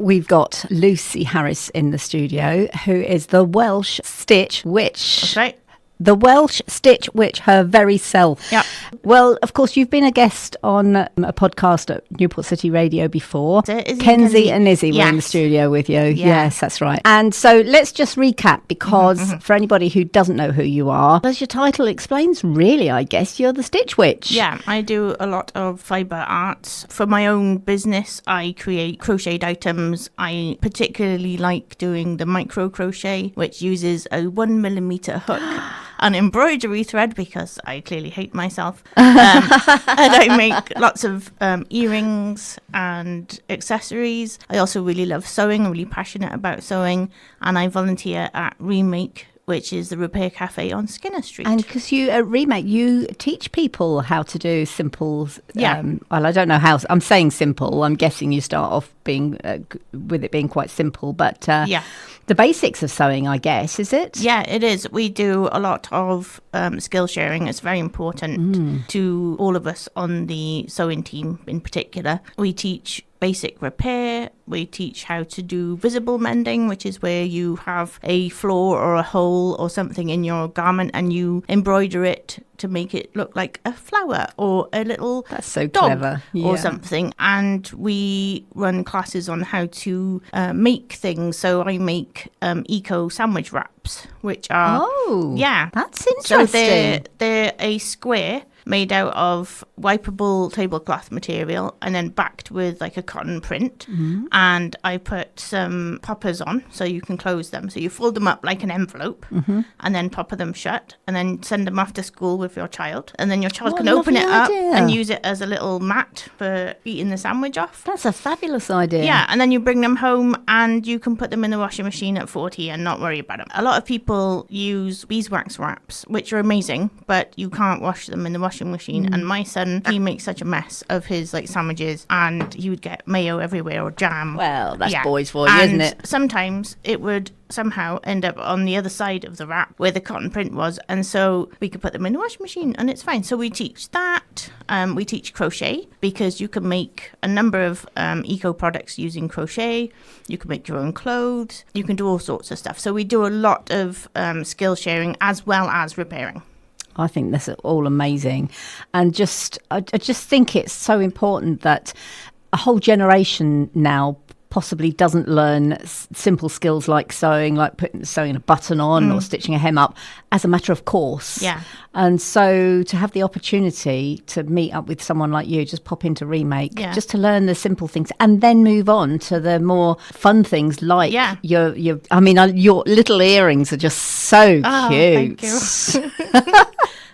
we've got Lucy Harris in the studio, who is the Welsh Stitch Witch. That's right. The Welsh Stitch Witch, her very self. Yeah. Well, of course, you've been a guest on a podcast at Newport City Radio before. Kenzie and Izzy were in the studio with you. Yes, that's right. And so let's just recap, because for anybody who doesn't know who you are, as your title explains, really, I guess, you're the Stitch Witch. Yeah, I do a lot of fibre arts. For my own business, I create crocheted items. I particularly like doing the micro crochet, which uses a 1mm hook. An embroidery thread, because I clearly hate myself. And I make lots of earrings and accessories. I also really love sewing. I'm really passionate about sewing. And I volunteer at Remake, which is the repair cafe on Skinner Street. And because you, at Remake, you teach people how to do simple... Yeah. Well, I don't know how... I'm saying simple. I'm guessing you start off being with it being quite simple. But the basics of sewing, I guess, is it? Yeah, it is. We do a lot of skill sharing. It's very important to all of us on the sewing team in particular. We teach basic repair. We teach how to do visible mending, which is where you have a flaw or a hole or something in your garment and you embroider it to make it look like a flower or a little dog clever. Or something. And we run classes on how to make things. So I make eco sandwich wraps, which are... Oh, yeah. That's interesting. So they're a square made out of wipeable tablecloth material and then backed with like a cotton print. And I put some poppers on so you can close them. So you fold them up like an envelope and then popper them shut and then send them off to school with your child. And then your child can open it up and use it as a little mat for eating the sandwich off. That's a fabulous idea. Yeah, and then you bring them home and you can put them in the washing machine at 40 and not worry about them. A lot of people use beeswax wraps, which are amazing, but you can't wash them in the washing machine. And my son, he makes such a mess of his like sandwiches and he would get mayo everywhere or jam. Well, that's boys for you, isn't it? Sometimes it would somehow end up on the other side of the wrap where the cotton print was, and so we could put them in the washing machine and it's fine. So we teach that. We teach crochet, because you can make a number of eco products using crochet. You can make your own clothes. You can do all sorts of stuff. So we do a lot of skill sharing as well as repairing. I think that's all amazing. And I just think it's so important that a whole generation now possibly doesn't learn simple skills like sewing, like sewing a button on or stitching a hem up as a matter of course. Yeah. And so to have the opportunity to meet up with someone like you, just pop into Remake, just to learn the simple things and then move on to the more fun things like your little earrings are just so cute. Thank you.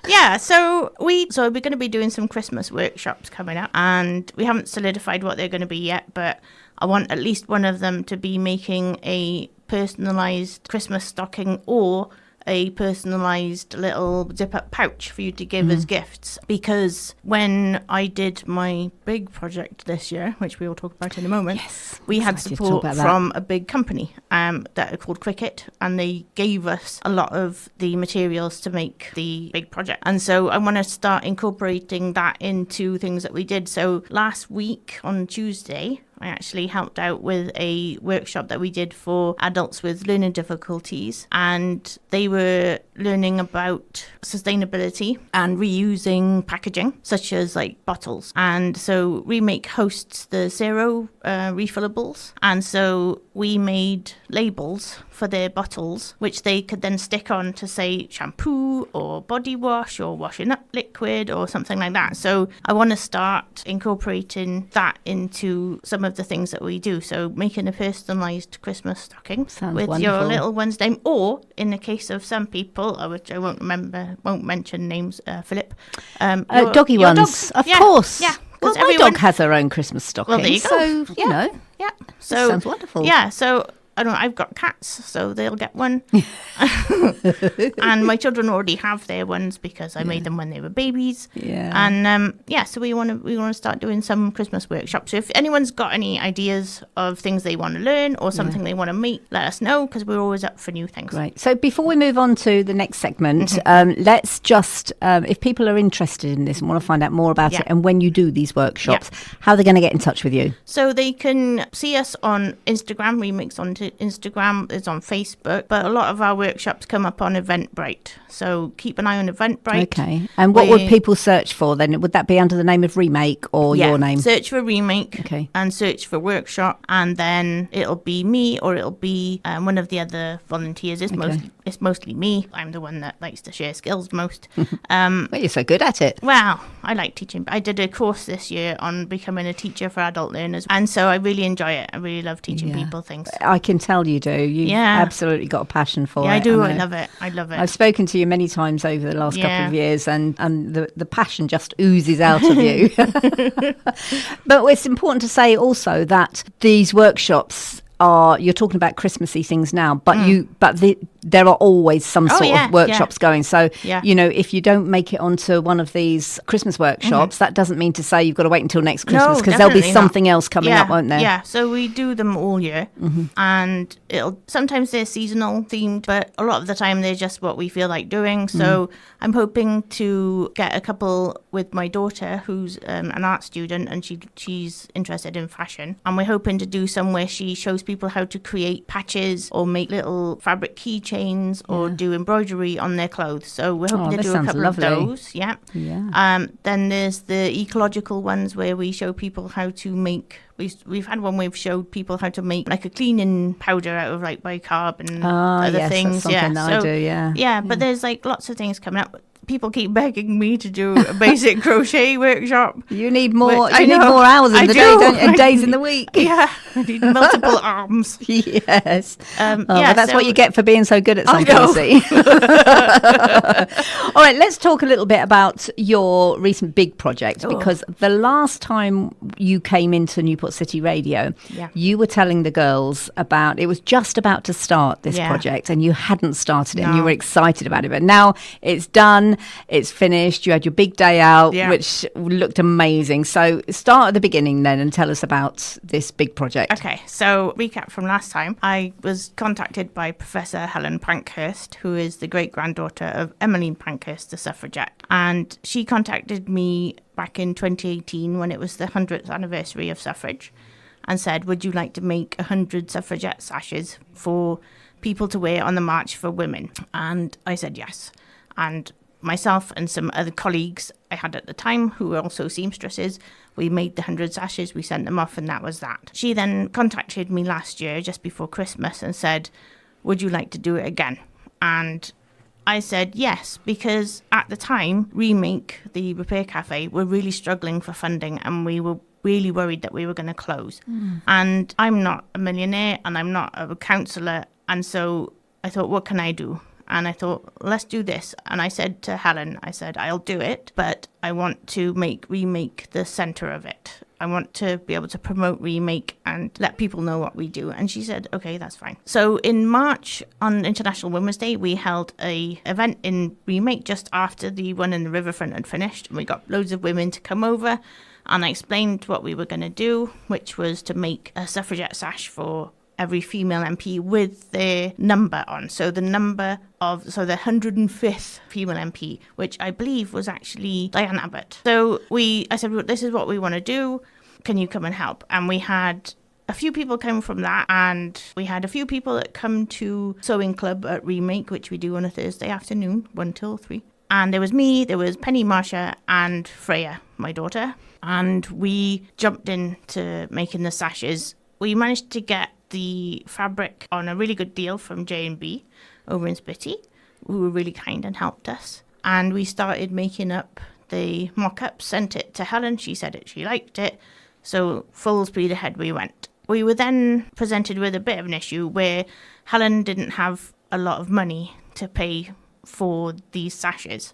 Yeah, so we're going to be doing some Christmas workshops coming up, and we haven't solidified what they're going to be yet, but I want at least one of them to be making a personalised Christmas stocking or a personalised little zip-up pouch for you to give as gifts. Because when I did my big project this year, which we will talk about in a moment, we had support from a big company that are called Cricket, and they gave us a lot of the materials to make the big project. And so I want to start incorporating that into things that we did. So last week on Tuesday, I actually helped out with a workshop that we did for adults with learning difficulties, and they were learning about sustainability and reusing packaging, such as like bottles. And so Remake hosts the zero refillables, and so we made labels for their bottles, which they could then stick on to say shampoo or body wash or washing up liquid or something like that. So I want to start incorporating that into some of the things that we do. So making a personalised Christmas stocking with wonderful. Your little one's name, or in the case of some people, which I won't mention names, Philip. Doggy your ones, dogs. Of course. Yeah. Well, my dog has her own Christmas stocking. Well, there you go. So, you know. Yeah. So that sounds wonderful. Yeah. So I've got cats, so they'll get one. And my children already have their ones because I made them when they were babies. Yeah. And so we want to start doing some Christmas workshops. So if anyone's got any ideas of things they want to learn or something they want to make, let us know, because we're always up for new things. Right. So before we move on to the next segment, let's just, if people are interested in this and want to find out more about it, and when you do these workshops, how are they going to get in touch with you? So they can see us on Instagram. Remix on Instagram, it's on Facebook, but a lot of our workshops come up on Eventbrite. So keep an eye on Eventbrite. Okay. And what would people search for then? Would that be under the name of Remake or your name? Search for Remake. Okay. And search for workshop, and then it'll be me or it'll be one of the other volunteers. It's mostly me. I'm the one that likes to share skills most. Well, you're so good at it. Well, I like teaching. I did a course this year on becoming a teacher for adult learners, and so I really enjoy it. I really love teaching people things. I can tell you do. You've absolutely got a passion for it. Yeah, I do. I love it. I love it. I've spoken to you many times over the last couple of years, and the passion just oozes out of you. But it's important to say also that these workshops you're talking about Christmassy things now, but there are always some sort of workshops going. So, if you don't make it onto one of these Christmas workshops, that doesn't mean to say you've got to wait until next Christmas, because there'll be something else coming up, won't there? Yeah, so we do them all year, and sometimes they're seasonal themed, but a lot of the time they're just what we feel like doing. So I'm hoping to get a couple with my daughter, who's an art student, and she's interested in fashion, and we're hoping to do some where she shows people how to create patches or make little fabric keychains or do embroidery on their clothes. So we're hoping to do a couple of those. Yeah. Then there's the ecological ones where we show people how to make. We've had one where we've showed people how to make like a cleaning powder out of like bicarb and other things. That's something that I do. Yeah, but there's like lots of things coming up. People keep begging me to do a basic crochet workshop. You need more. You need more hours in the day, don't you? And days in the week. Yeah, I need multiple arms. Yes. But that's what you get for being so good at something. All right, let's talk a little bit about your recent big project, because the last time you came into Newport City Radio, you were telling the girls about it was just about to start this project, and you hadn't started it, and you were excited about it, but now it's done. It's finished. You had your big day out, which looked amazing. So start at the beginning then and tell us about this big project. Okay, so recap from last time. I was contacted by Professor Helen Pankhurst, who is the great-granddaughter of Emmeline Pankhurst, the suffragette. And she contacted me back in 2018 when it was the 100th anniversary of suffrage, and said, would you like to make 100 suffragette sashes for people to wear on the March for Women? And I said yes. And myself and some other colleagues I had at the time, who were also seamstresses, we made the 100 sashes, we sent them off, and that was that. She then contacted me last year, just before Christmas, and said, would you like to do it again? And I said yes, because at the time, Remake, the repair cafe, were really struggling for funding, and we were really worried that we were going to close. And I'm not a millionaire, and I'm not a counsellor, and so I thought, what can I do? And I thought, let's do this. And I said to Helen, I'll do it, but I want to make Remake the centre of it. I want to be able to promote Remake and let people know what we do. And she said, okay, that's fine. So in March, on International Women's Day, we held an event in Remake just after the one in the riverfront had finished. And we got loads of women to come over. And I explained what we were going to do, which was to make a suffragette sash for every female MP with their number on. So the 105th female MP, which I believe was actually Diane Abbott. So I said, well, this is what we want to do. Can you come and help? And we had a few people come from that, and we had a few people that come to Sewing Club at Remake, which we do on a Thursday afternoon, 1 till 3. And there was me, there was Penny, Marsha, and Freya, my daughter. And we jumped into making the sashes. We managed to get the fabric on a really good deal from J&B over in Spitty, who were really kind and helped us. And we started making up the mock-up, sent it to Helen. She said she liked it. So full speed ahead we went. We were then presented with a bit of an issue where Helen didn't have a lot of money to pay for these sashes.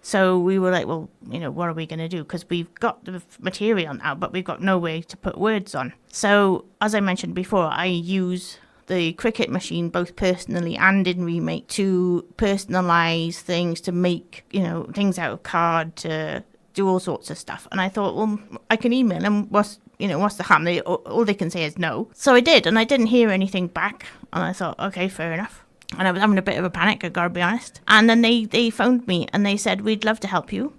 So we were like, well, what are we going to do? Because we've got the material now, but we've got no way to put words on. So as I mentioned before, I use the Cricut machine, both personally and in Remake, to personalise things, to make, things out of card, to do all sorts of stuff. And I thought, well, I can email them. What's the harm? All they can say is no. So I did, and I didn't hear anything back. And I thought, okay, fair enough. And I was having a bit of a panic, I gotta be honest. And then they phoned me and they said, we'd love to help you.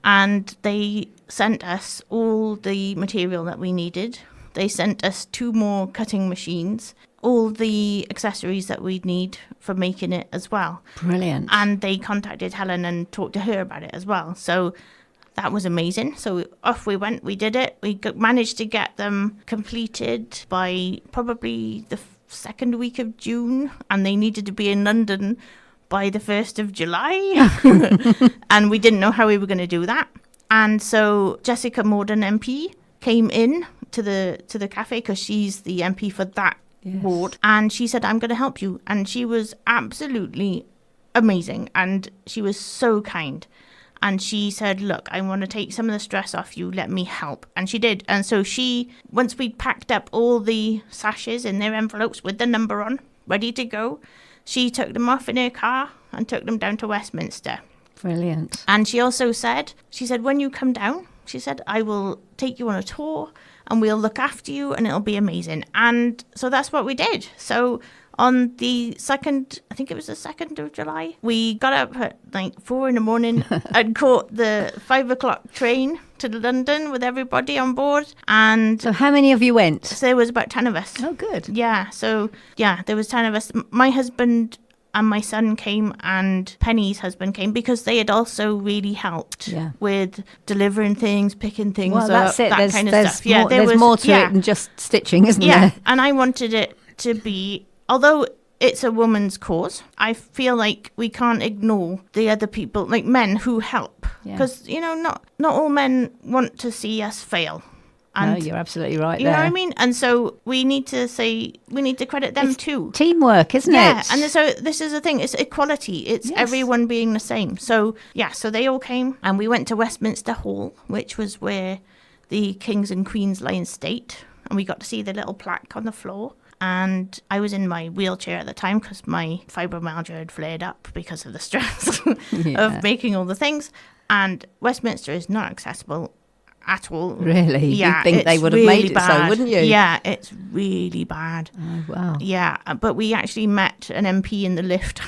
And they sent us all the material that we needed. They sent us 2 more cutting machines, all the accessories that we'd need for making it as well. Brilliant. And they contacted Helen and talked to her about it as well. So that was amazing. So off we went, we did it. We managed to get them completed by probably the second week of June, and they needed to be in London by the 1st of July. And we didn't know how we were going to do that. And so Jessica Morden MP came in to the cafe, because she's the MP for that ward, and she said, I'm going to help you. And she was absolutely amazing, and she was so kind. And she said, look, I want to take some of the stress off you, let me help. And she did. And so once we'd packed up all the sashes in their envelopes with the number on, ready to go, she took them off in her car and took them down to Westminster. Brilliant. And she also said, when you come down, she said, I will take you on a tour and we'll look after you and it'll be amazing. And so that's what we did. So on the 2nd, I think it was the 2nd of July, we got up at like 4 a.m. and caught the 5 o'clock train to London with everybody on board. And so how many of you went? So there was about 10 of us. Oh, good. Yeah. So yeah, there was 10 of us. My husband and my son came, and Penny's husband came, because they had also really helped with delivering things, picking things up, that's it. that kind of stuff. Yeah, there's more to it than just stitching, isn't there? Yeah, and I wanted it to be, although it's a woman's cause, I feel like we can't ignore the other people, like men who help. Because, not all men want to see us fail. And no, you're absolutely right you there. know what I mean? And so we need to credit them too. Teamwork, isn't it? Yeah, and so this is the thing. It's equality. It's everyone being the same. So, so they all came, and we went to Westminster Hall, which was where the Kings and Queens lie in state, and we got to see the little plaque on the floor. And I was in my wheelchair at the time because my fibromyalgia had flared up because of the stress of making all the things. And Westminster is not accessible at all. Really? Yeah, You'd think they would have really made it bad. so, wouldn't you? Yeah, it's really bad. Oh, wow. Yeah, but we actually met an MP in the lift,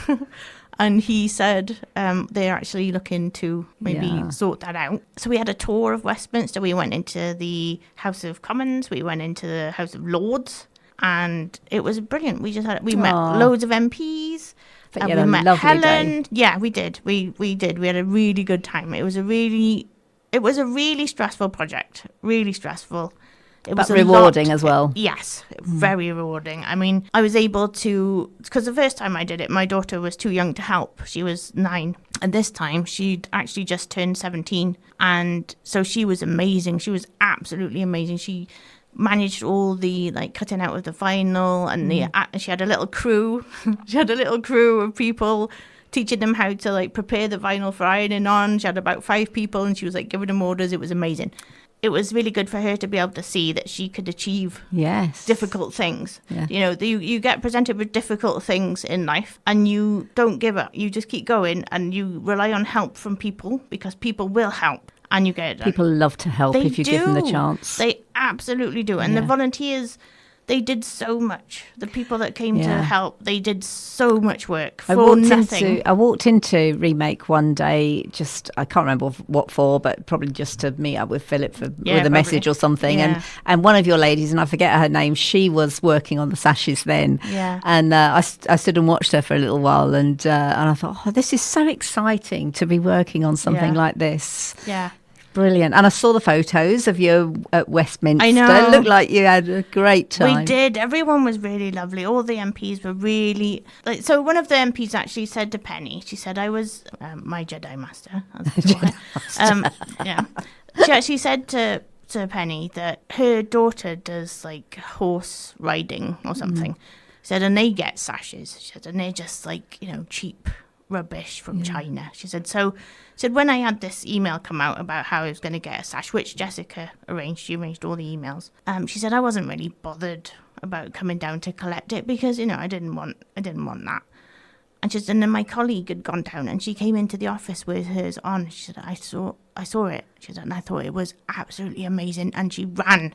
and he said they're actually looking to maybe sort that out. So we had a tour of Westminster. We went into the House of Commons. We went into the House of Lords, and it was brilliant. We met loads of MPs. But we met Helen. Day. Yeah, we did. We did. We had a really good time. It was a really stressful project. Really stressful. It was rewarding as well. Yes, very rewarding. I mean, I was able to, because the first time I did it, my daughter was too young to help. She was 9. And this time, she'd actually just turned 17. And so she was amazing. She was absolutely amazing. She managed all the cutting out of the vinyl, and she had a little crew. She had a little crew of people teaching them how to prepare the vinyl for ironing on. She had about 5 people, and she was giving them orders. It was amazing. It was really good for her to be able to see that she could achieve difficult things. Yeah. You get presented with difficult things in life, and you don't give up. You just keep going, and you rely on help from people, because people will help, and you get it done. People love to help if you give them the chance. They absolutely do. And the volunteers, they did so much. The people that came to help, they did so much work for nothing. I walked into Remake one day, I can't remember what for, but probably just to meet up with Philip with a message or something. Yeah. And one of your ladies, and I forget her name, she was working on the Sashes then. Yeah. And I stood and watched her for a little while, and I thought, this is so exciting to be working on something like this. Yeah. Brilliant. And I saw the photos of you at Westminster. I know. It looked like you had a great time. We did. Everyone was really lovely. All the MPs were really... so one of the MPs actually said to Penny, she said, I was my Jedi Master. She said to Penny that her daughter does horse riding or something. She said, and they get sashes. She said, and they're just cheap rubbish from China. She said, when I had this email come out about how I was going to get a sash, which Jessica arranged, she arranged all the emails. She said, I wasn't really bothered about coming down to collect it because, I didn't want that. And she said, and then my colleague had gone down and she came into the office with hers on. She said, I saw it. She said, and I thought it was absolutely amazing. And she ran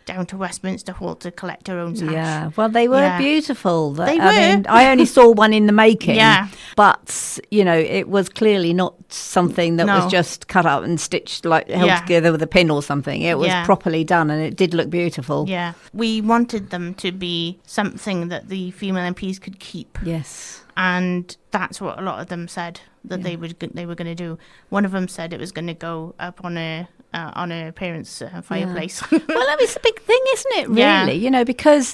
down to Westminster Hall to collect her own sash. Yeah, well, they were beautiful. They were. I mean, I only saw one in the making. Yeah. But, it was clearly not something that was just cut up and stitched, like held together with a pin or something. It was properly done and it did look beautiful. Yeah. We wanted them to be something that the female MPs could keep. Yes. And that's what a lot of them said that they were going to do. One of them said it was going to go up on her parents' fireplace. Well, that was a big thing, isn't it? Really, because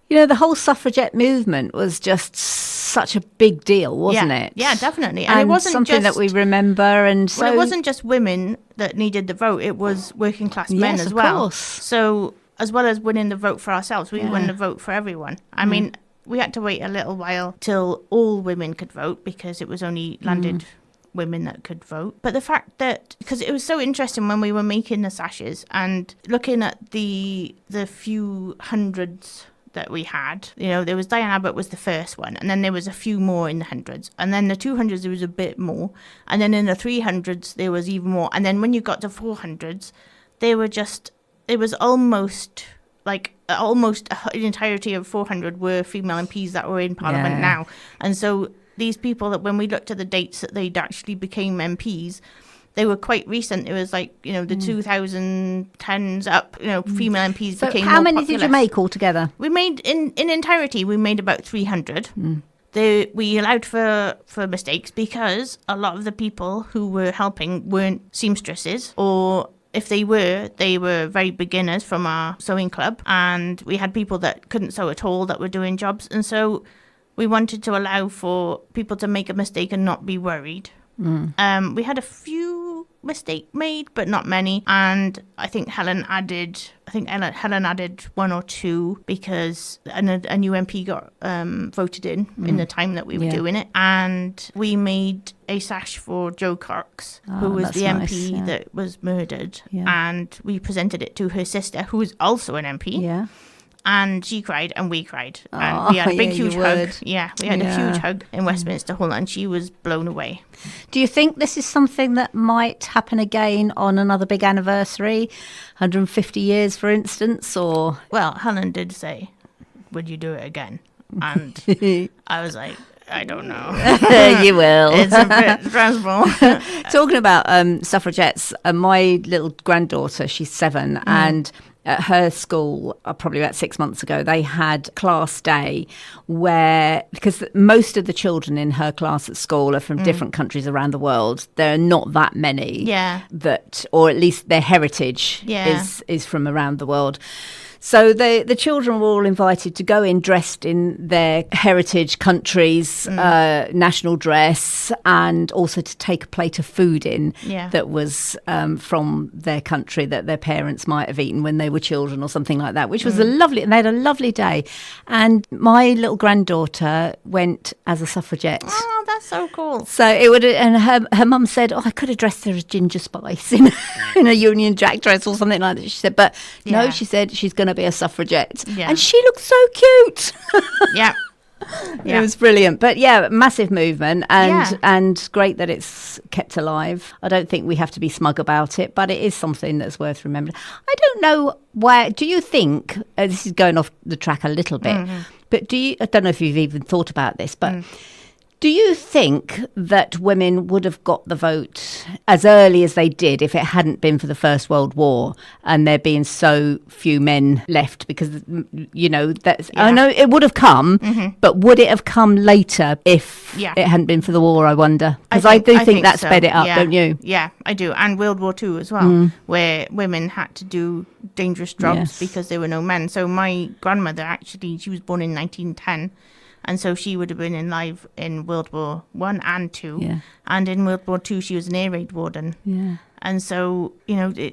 the whole suffragette movement was just such a big deal, wasn't it? Yeah, definitely. And it wasn't something that we remember. And so it wasn't just women that needed the vote; it was working class men as well. Course. So as well as winning the vote for ourselves, we won the vote for everyone. I mean, we had to wait a little while till all women could vote because it was only landed women that could vote. But the fact that, because it was so interesting when we were making the sashes and looking at the few hundreds that we had, there was Diane Abbott was the first one, and then there was a few more in the hundreds, and then the 200s there was a bit more, and then in the 300s there was even more, and then when you got to 400s, it was almost the entirety of 400 were female MPs that were in Parliament now. And so these people that when we looked at the dates that they'd actually became MPs, they were quite recent. It was like, the 2010s up, female MPs so became how more many populous. did you make altogether? We made, in entirety, we made about 300. We allowed for mistakes because a lot of the people who were helping weren't seamstresses, or if they were very beginners from our sewing club, and we had people that couldn't sew at all that were doing jobs. And so we wanted to allow for people to make a mistake and not be worried. We had a few mistakes made, but not many. And I think Helen added one or two because a new MP got voted in the time that we were doing it. And we made a sash for Jo Cox, who was the MP that was murdered. Yeah. And we presented it to her sister, who was also an MP. Yeah. And she cried and we cried. And we had a big, huge hug. Yeah, we had a huge hug in Westminster Hall and she was blown away. Do you think this is something that might happen again on another big anniversary, 150 years, for instance, or? Well, Helen did say, would you do it again? And I was like, I don't know. You will. It's a bit stressful. Talking about suffragettes, my little granddaughter, she's 7, and at her school, probably about 6 months ago, they had class day where, because most of the children in her class at school are from different countries around the world, there are not that many that, or at least their heritage is from around the world. So the children were all invited to go in dressed in their heritage countries' national dress, and also to take a plate of food in that was from their country that their parents might have eaten when they were children or something like that, which was and they had a lovely day. And my little granddaughter went as a suffragette. Oh, that's so cool. So it would, and her mum said, I could have dressed her as Ginger Spice in a Union Jack dress or something like that. She said, but no, she said she's going to be a suffragette. And she looked so cute. It was brilliant. But massive movement, and great that it's kept alive. I don't think we have to be smug about it, but it is something that's worth remembering. I don't know why. Do you think, this is going off the track a little bit, but I don't know if you've even thought about this, but do you think that women would have got the vote as early as they did if it hadn't been for the First World War and there being so few men left? Because, I know it would have come, but would it have come later if it hadn't been for the war, I wonder? Because I do think that sped it up, don't you? Yeah, I do. And World War II as well, where women had to do dangerous jobs because there were no men. So my grandmother, actually, she was born in 1910. And so she would have been alive in World War I and II. Yeah. And in World War II, she was an air raid warden. Yeah. And so,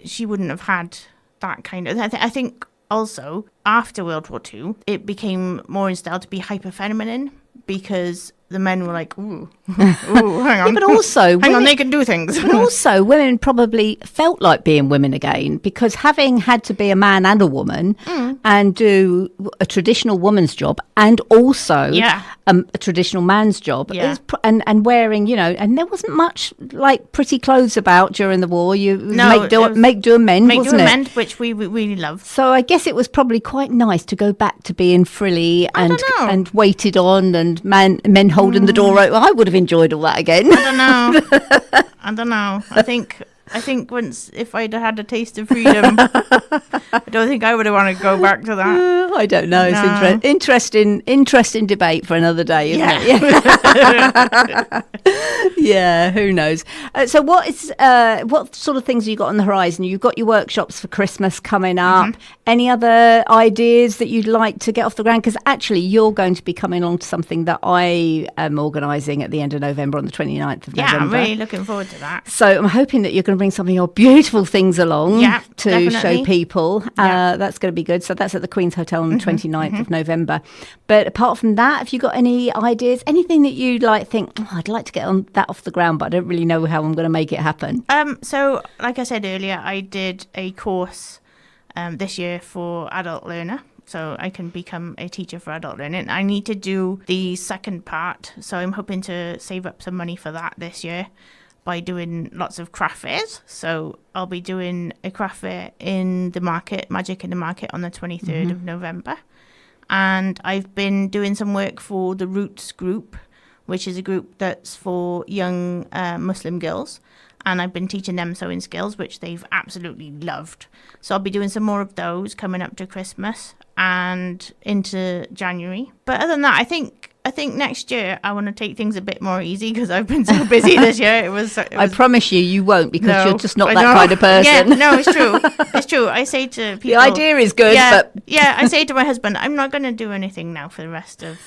she wouldn't have had that kind of... I think also, after World War II, it became more in style to be hyper-feminine because the men were like, ooh, hang on. Yeah, but also, hang on, they can do things. But also, women probably felt like being women again, because having had to be a man and a woman and do a traditional woman's job and also a traditional man's job, and wearing, and there wasn't much like pretty clothes about during the war. Make do and mend, make wasn't do it? and mend, which we really loved. So I guess it was probably quite nice to go back to being frilly and waited on, and men holding the door open. I would have enjoyed all that again. I don't know. I think once, if I'd had a taste of freedom, I don't think I would have wanted to go back to that. I don't know. No. It's interesting debate for another day, isn't it? Yeah, who knows? So what sort of things have you got on the horizon? You've got your workshops for Christmas coming up. Any other ideas that you'd like to get off the ground? Because actually you're going to be coming along to something that I am organising at the end of November, on the 29th of November. Yeah, I'm really looking forward to that. So I'm hoping that you're going to bring some of your beautiful things along to definitely show people. That's going to be good. So that's at the Queen's Hotel on the 29th of November. But apart from that, have you got any ideas, anything that you'd think, I'd like to get on that off the ground, but I don't really know how I'm going to make it happen? So like I said earlier, I did a course this year for adult learner, so I can become a teacher for adult learning. I need to do the second part, so I'm hoping to save up some money for that this year by doing lots of craft fairs. So I'll be doing a craft fair in the market, Magic in the Market, on the 23rd of November. And I've been doing some work for the Roots group, which is a group that's for young Muslim girls. And I've been teaching them sewing skills, which they've absolutely loved. So I'll be doing some more of those coming up to Christmas and into January. But other than that, I think next year I want to take things a bit more easy, because I've been so busy this year. It was I promise you won't, because you're just not that kind of person. Yeah, no, it's true. It's true. I say to people, the idea is good, but I say to my husband, I'm not going to do anything now for the rest of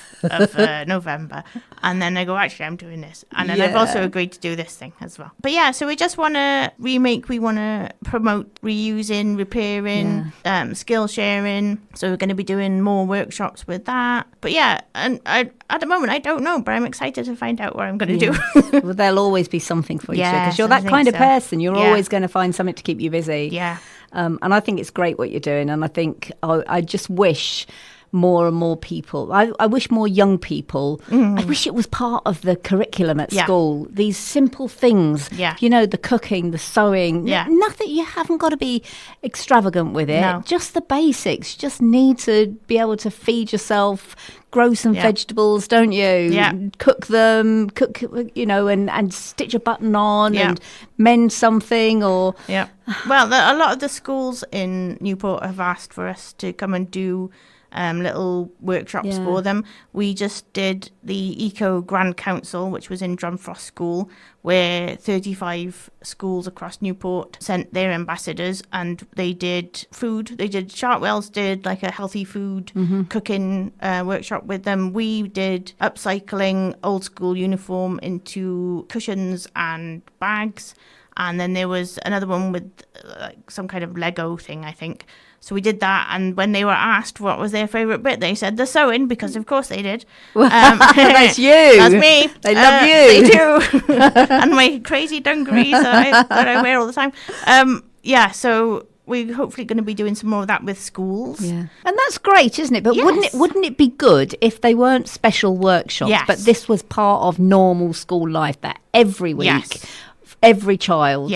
November. And then I go, actually, I'm doing this. And then I've also agreed to do this thing as well. But yeah, so we just want to remake. We want to promote reusing, repairing, skill sharing. So we're going to be doing more workshops with that. But yeah, and at the moment, I don't know, but I'm excited to find out what I'm going to do. Well, there'll always be something for you, because you're that kind of person. You're always going to find something to keep you busy. Yeah. And I think it's great what you're doing. And I think I just wish more and more people, I wish more young people, I wish it was part of the curriculum at school. These simple things, the cooking, the sewing, nothing, you haven't got to be extravagant with it. No. Just the basics. You just need to be able to feed yourself, grow some vegetables, don't you? Yeah. Cook them, and stitch a button on and mend something or... Yeah. Well, a lot of the schools in Newport have asked for us to come and do little workshops for them. We just did the Eco Grand Council, which was in Drumfrost School, where 35 schools across Newport sent their ambassadors, and they did food. Chartwells did like a healthy food cooking workshop with them. We did upcycling old school uniform into cushions and bags. And then there was another one with some kind of Lego thing, I think. So we did that, and when they were asked what was their favourite bit, they said the sewing, because of course they did. That's you. That's me. They love you. They do. And my crazy dungarees that I wear all the time. So we're hopefully going to be doing some more of that with schools. Yeah. And that's great, isn't it? But wouldn't it be good if they weren't special workshops, but this was part of normal school life, that every week, every child...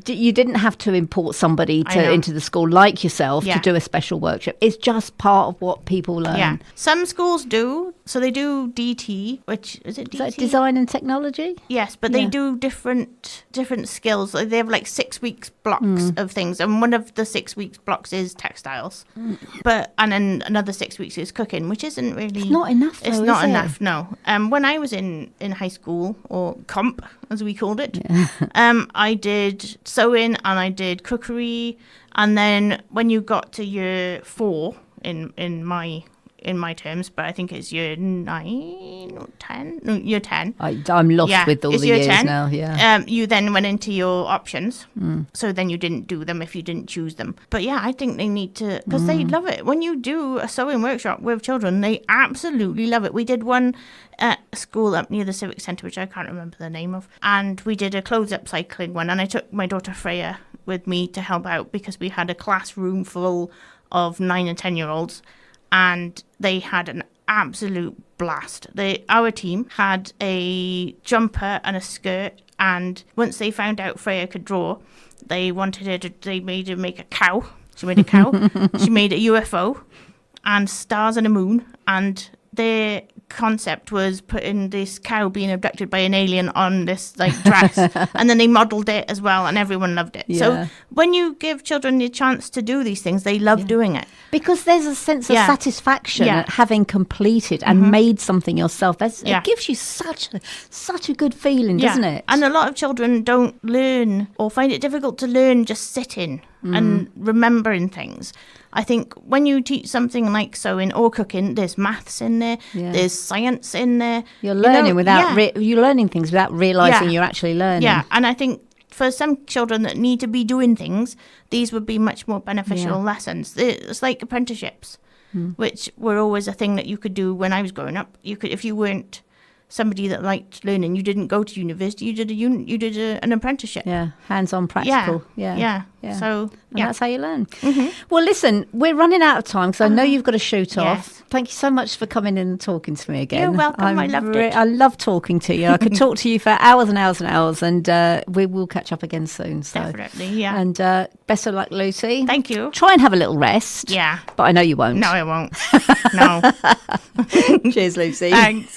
You didn't have to import somebody into the school like yourself to do a special workshop. It's just part of what people learn. Yeah. Some schools do. So they do DT, which is it DT? Is that design and technology? Yes, but they do different skills. They have like 6 weeks blocks of things, and one of the 6 weeks blocks is textiles. And then another 6 weeks is cooking, which isn't really... It's not enough, though, It's not enough, no. When I was in high school, or comp, as we called it, I did sewing and I did cookery, and then when you got to year 4 in my in my terms, but I think it's year 9 or 10. No, year 10. I'm lost with all it's the year years 10. now. Yeah. You then went into your options, so then you didn't do them if you didn't choose them. But yeah, I think they need to, because they love it. When you do a sewing workshop with children, they absolutely love it. We did one at a school up near the Civic Centre, which I can't remember the name of, and we did a clothes upcycling one, and I took my daughter Freya with me to help out because we had a classroom full of 9 and 10-year-olds, and they had an absolute blast. Our team had a jumper and a skirt, and once they found out Freya could draw, they made her make a cow. She made a cow. She made a UFO and stars and a moon, and their concept was putting this cow being abducted by an alien on this dress, and then they modelled it as well, and everyone loved it. Yeah. So when you give children the chance to do these things, they love doing it. Because there's a sense of satisfaction at having completed and made something yourself. It gives you such a good feeling, doesn't it? And a lot of children don't learn or find it difficult to learn just sitting and remembering things. I think when you teach something like sewing or cooking, there's maths in there, there's science in there. You're learning you're learning things without realising you're actually learning. Yeah, and I think for some children that need to be doing things, these would be much more beneficial lessons. It's like apprenticeships, which were always a thing that you could do when I was growing up. You could, if you weren't somebody that liked learning, you didn't go to university, you did an apprenticeship. Yeah, hands-on practical. Yeah. So that's how you learn. Well, listen, we're running out of time because I know you've got to shoot off. Thank you so much for coming in and talking to me again. You're welcome. I loved it. I love talking to you. I could talk to you for hours and hours and hours, and we will catch up again soon. So. Definitely, yeah. And best of luck, Lucy. Thank you. Try and have a little rest. Yeah. But I know you won't. No, I won't. No. Cheers, Lucy. Thanks.